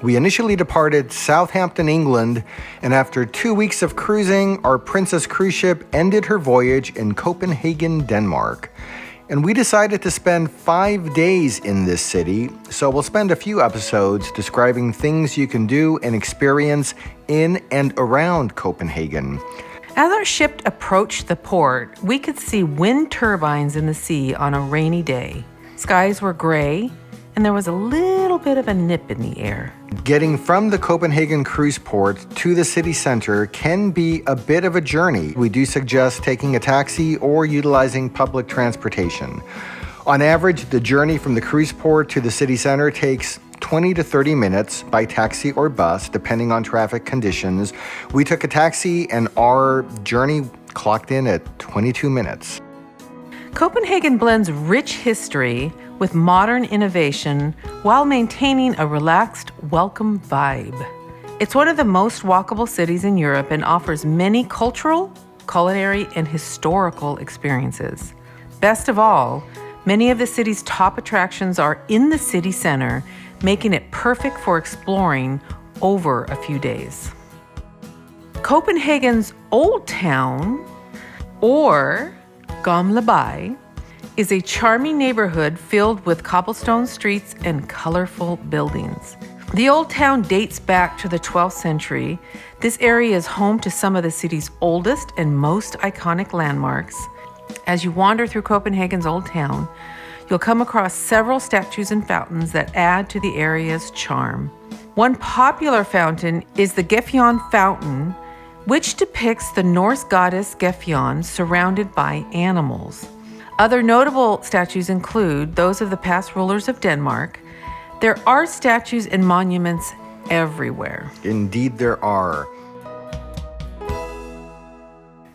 We initially departed Southampton, England, and after 2 weeks of cruising, our Princess cruise ship ended her voyage in Copenhagen, Denmark. And we decided to spend 5 days in this city, so we'll spend a few episodes describing things you can do and experience in and around Copenhagen. As our ship approached the port, we could see wind turbines in the sea on a rainy day. Skies were gray, and there was a little bit of a nip in the air. Getting from the Copenhagen cruise port to the city center can be a bit of a journey. We do suggest taking a taxi or utilizing public transportation. On average, the journey from the cruise port to the city center takes 20 to 30 minutes by taxi or bus, depending on traffic conditions. We took a taxi and our journey clocked in at 22 minutes. Copenhagen blends rich history with modern innovation while maintaining a relaxed, welcome vibe. It's one of the most walkable cities in Europe and offers many cultural, culinary, and historical experiences. Best of all, many of the city's top attractions are in the city center, making it perfect for exploring over a few days. Copenhagen's Old Town, or Gamleby, is a charming neighborhood filled with cobblestone streets and colorful buildings. The Old Town dates back to the 12th century. This area is home to some of the city's oldest and most iconic landmarks. As you wander through Copenhagen's Old Town, you'll come across several statues and fountains that add to the area's charm. One popular fountain is the Gefjon Fountain, which depicts the Norse goddess Gefjon surrounded by animals. Other notable statues include those of the past rulers of Denmark. There are statues and monuments everywhere. Indeed there are.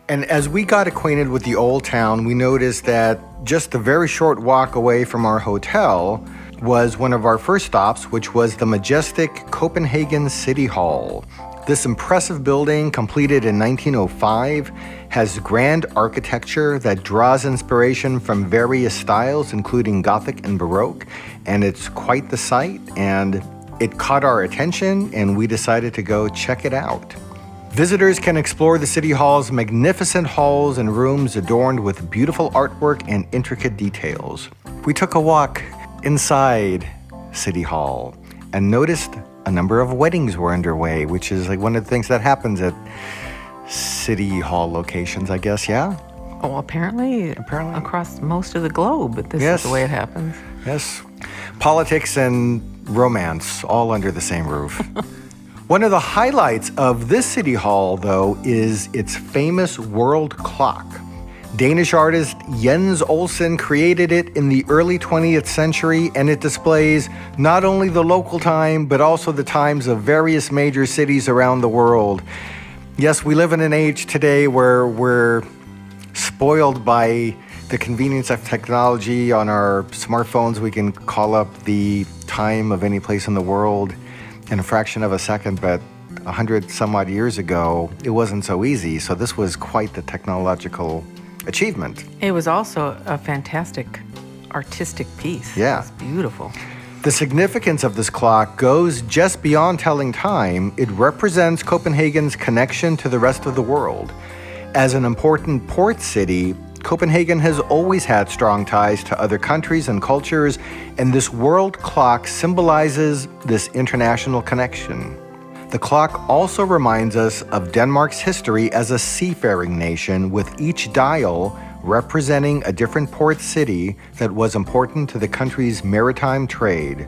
And as we got acquainted with the Old Town, we noticed that just a very short walk away from our hotel was one of our first stops, which was the majestic Copenhagen City Hall. This impressive building, completed in 1905, has grand architecture that draws inspiration from various styles, including Gothic and Baroque, and it's quite the sight, and it caught our attention, and we decided to go check it out. Visitors can explore the City Hall's magnificent halls and rooms adorned with beautiful artwork and intricate details. We took a walk inside City Hall and noticed a number of weddings were underway, which is like one of the things that happens at City Hall locations, I guess, yeah? Oh, apparently across most of the globe, this is the way it happens. Yes. Politics and romance all under the same roof. One of the highlights of this City Hall, though, is its famous world clock. Danish artist Jens Olsen created it in the early 20th century, and it displays not only the local time, but also the times of various major cities around the world. Yes, we live in an age today where we're spoiled by the convenience of technology. On our smartphones, we can call up the time of any place in the world in a fraction of a second, but 100 some odd years ago, it wasn't so easy. So this was quite the technological achievement. It was also a fantastic artistic piece. Yeah. It was beautiful. The significance of this clock goes just beyond telling time. It represents Copenhagen's connection to the rest of the world. As an important port city, Copenhagen has always had strong ties to other countries and cultures, and this world clock symbolizes this international connection. The clock also reminds us of Denmark's history as a seafaring nation, with each dial representing a different port city that was important to the country's maritime trade.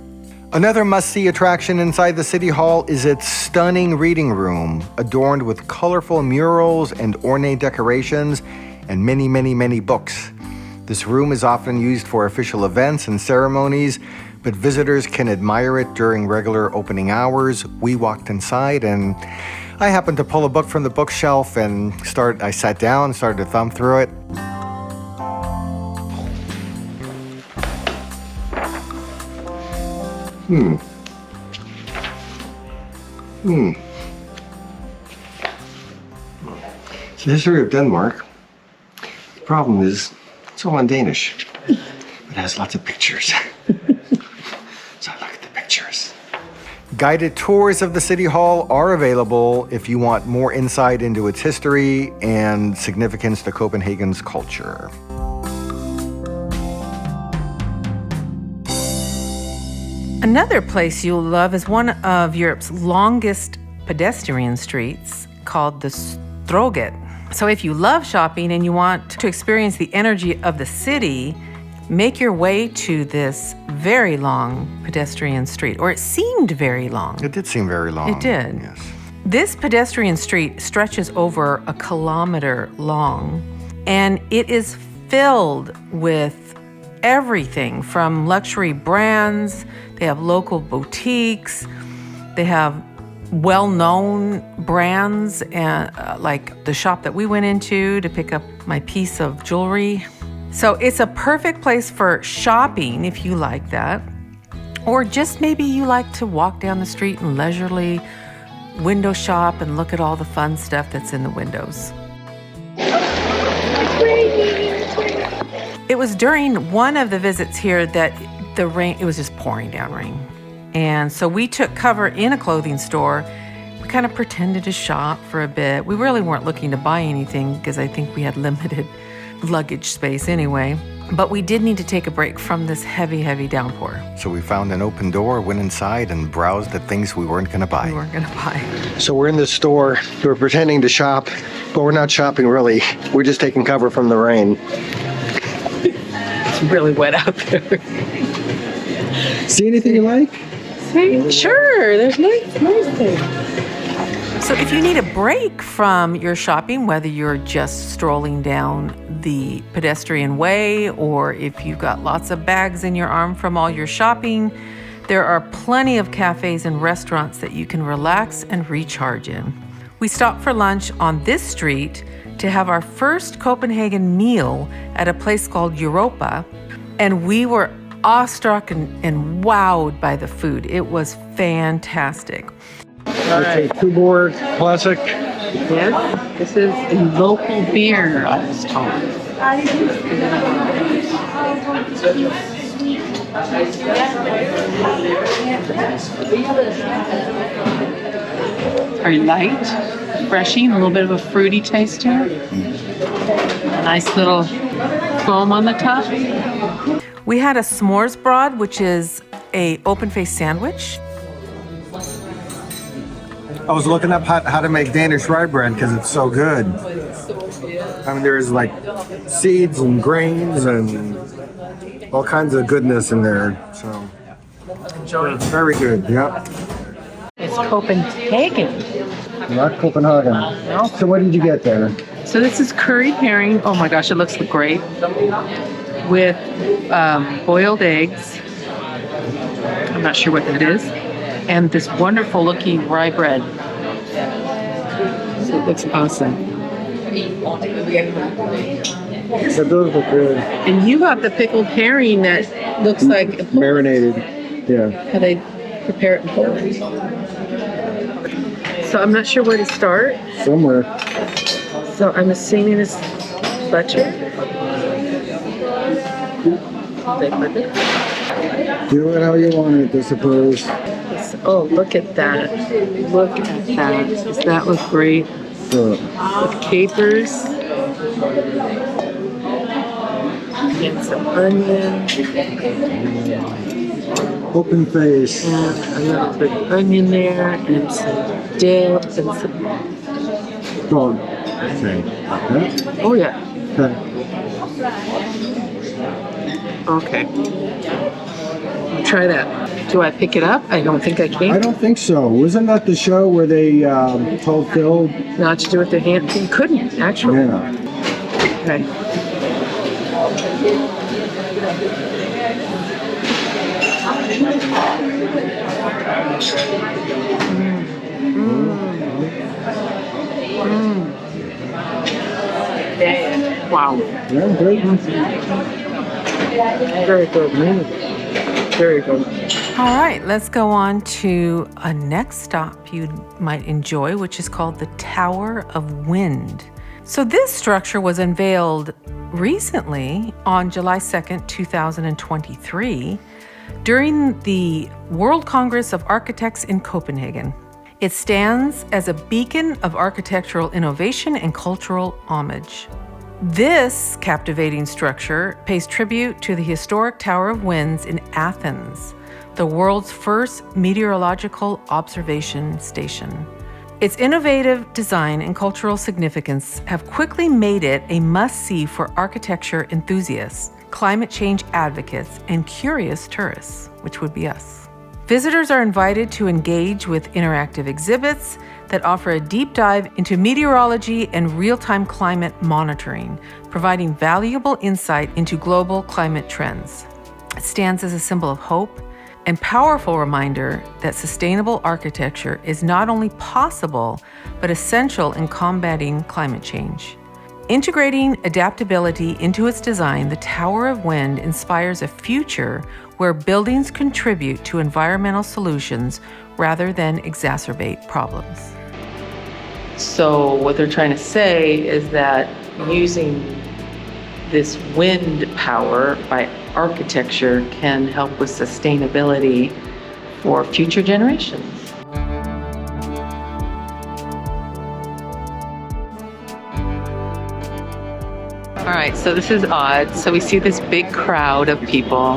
Another must-see attraction inside the City Hall is its stunning reading room, adorned with colorful murals and ornate decorations and many, many, many books. This room is often used for official events and ceremonies, but visitors can admire it during regular opening hours. We walked inside and I happened to pull a book from the bookshelf and I sat down and started to thumb through it. It's the history of Denmark. The problem is, it's all in Danish. It has lots of pictures. So look at the pictures. Guided tours of the City Hall are available if you want more insight into its history and significance to Copenhagen's culture. Another place you'll love is one of Europe's longest pedestrian streets called the Strøget. So if you love shopping and you want to experience the energy of the city, make your way to this very long pedestrian street, or it seemed very long. It did seem very long. It did. Yes. This pedestrian street stretches over 1 kilometer long, and it is filled with everything from luxury brands. They have local boutiques. They have well-known brands, and like the shop that we went into to pick up my piece of jewelry. So it's a perfect place for shopping if you like that. Or just maybe you like to walk down the street and leisurely window shop and look at all the fun stuff that's in the windows. It was during one of the visits here that it was just pouring down rain. And so we took cover in a clothing store. We kind of pretended to shop for a bit. We really weren't looking to buy anything because I think we had limited luggage space anyway. But we did need to take a break from this heavy, heavy downpour. So we found an open door, went inside, and browsed at things we weren't going to buy. So we're in the store. We're pretending to shop, but we're not shopping really. We're just taking cover from the rain. It's really wet out there. See anything you like? Sure, there's nice things. So if you need a break from your shopping, whether you're just strolling down the pedestrian way or if you've got lots of bags in your arm from all your shopping, there are plenty of cafes and restaurants that you can relax and recharge in. We stopped for lunch on this street to have our first Copenhagen meal at a place called Europa, and we were awestruck and wowed by the food. It was fantastic. All right. Tuborg Classic. Yes, this is a local beer, I was told. Very light, refreshing, a little bit of a fruity taste to it. A nice little foam on the top. We had a s'moresbrød, which is a open-faced sandwich. I was looking up how to make Danish rye bread because it's so good. I mean, there's like seeds and grains and all kinds of goodness in there. So, very good. Yeah. It's Copenhagen. Not Copenhagen. No. So what did you get there? So this is curried herring. Oh my gosh, it looks great. With boiled eggs. I'm not sure what that is. And this wonderful looking rye bread. So it looks awesome. So those look good. And you got the pickled herring that looks like Marinated. Yeah. how they prepare it in Poland. So I'm not sure where to start. Somewhere. So I'm assuming it's butter. Do it how you want it, I suppose. Oh, look at that. Look at that. Does that look great? So, With capers. And some onion. open face. And a little bit of onion there. And some dip. And some... Dog. Okay. Yeah. Oh, yeah. Okay. Okay. I'll try that. Do I pick it up? I don't think I I can. don't think so. Wasn't that the show where they told Phil? Not to do with the hand. You couldn't, actually. Yeah. Okay. Wow. Yeah, great. Very good. Very good. All right, let's go on to a next stop you might enjoy, which is called the Tower of Wind. So this structure was unveiled recently on July 2nd, 2023, during the World Congress of Architects in Copenhagen. It stands as a beacon of architectural innovation and cultural homage. This captivating structure pays tribute to the historic Tower of Winds in Athens, the world's first meteorological observation station. Its innovative design and cultural significance have quickly made it a must-see for architecture enthusiasts, climate change advocates, and curious tourists, which would be us. Visitors are invited to engage with interactive exhibits that offer a deep dive into meteorology and real-time climate monitoring, providing valuable insight into global climate trends. It stands as a symbol of hope and powerful reminder that sustainable architecture is not only possible, but essential in combating climate change. Integrating adaptability into its design, the Tower of Wind inspires a future where buildings contribute to environmental solutions rather than exacerbate problems. So what they're trying to say is that using this wind power by architecture can help with sustainability for future generations. All right, so this is odd. So we see this big crowd of people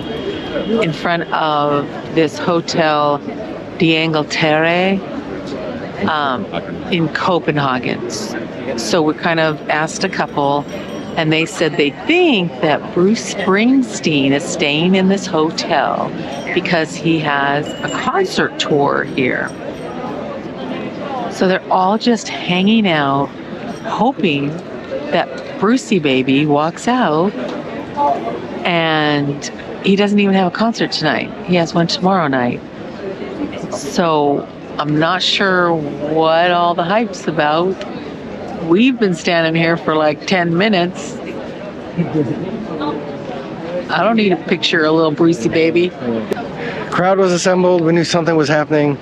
in front of this hotel, D'Angleterre, in Copenhagen. So we kind of asked a couple, and they said they think that Bruce Springsteen is staying in this hotel because he has a concert tour here. So they're all just hanging out, hoping that Brucey baby walks out, and he doesn't even have a concert tonight. He has one tomorrow night. So I'm not sure what all the hype's about. We've been standing here for like 10 minutes. I don't need to picture a little Brucey baby. Crowd was assembled. We knew something was happening.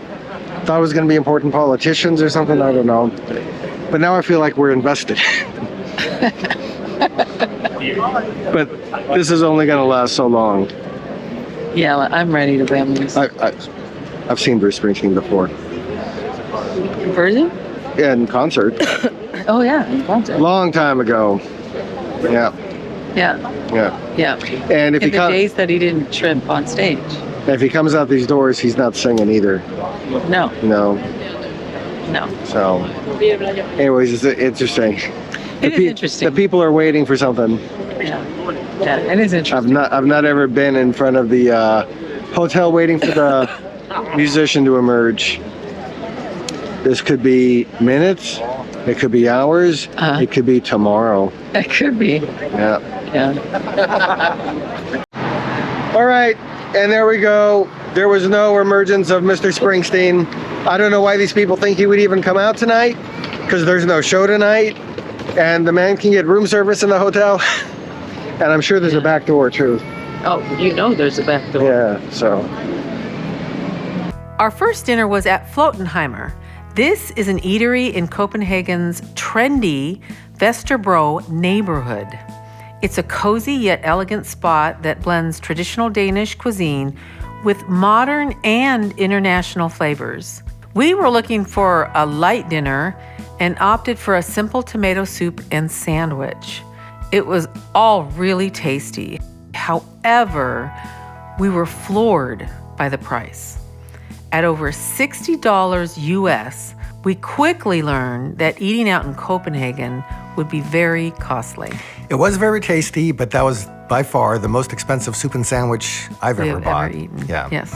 Thought it was going to be important politicians or something. I don't know. But now I feel like we're invested. But this is only going to last so long. Yeah, I'm ready to bamboos. I've seen Bruce Springsteen before. In person? Yeah, in concert. Oh yeah, in concert. Long time ago. Yeah. Yeah. Yeah. Yeah. And if in the days that he didn't trip on stage. If he comes out these doors, he's not singing either. No. No. No. So, anyways, it's interesting. It is interesting. The people are waiting for something. Yeah. Yeah, it is interesting. I've not ever been in front of the hotel waiting for the musician to emerge. This could be minutes. It could be hours. It could be tomorrow. It could be. Yeah. Yeah. All right. And there we go. There was no emergence of Mr. Springsteen. I don't know why these people think he would even come out tonight, because there's no show tonight. And the man can get room service in the hotel. And I'm sure there's a back door too. Oh, you know there's a back door. Yeah, so. Our first dinner was at Flottenheimer. This is an eatery in Copenhagen's trendy Vesterbro neighborhood. It's a cozy yet elegant spot that blends traditional Danish cuisine with modern and international flavors. We were looking for a light dinner and opted for a simple tomato soup and sandwich. It was all really tasty. However, we were floored by the price. At over $60 US, we quickly learned that eating out in Copenhagen would be very costly. It was very tasty, but that was by far the most expensive soup and sandwich I've ever bought. Ever eaten. Yeah. Yes.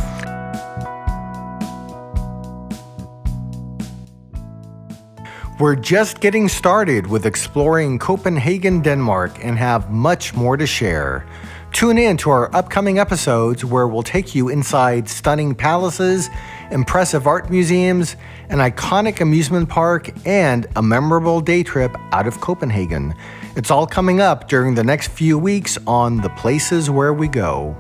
We're just getting started with exploring Copenhagen, Denmark, and have much more to share. Tune in to our upcoming episodes where we'll take you inside stunning palaces, impressive art museums, an iconic amusement park, and a memorable day trip out of Copenhagen. It's all coming up during the next few weeks on The Places Where We Go.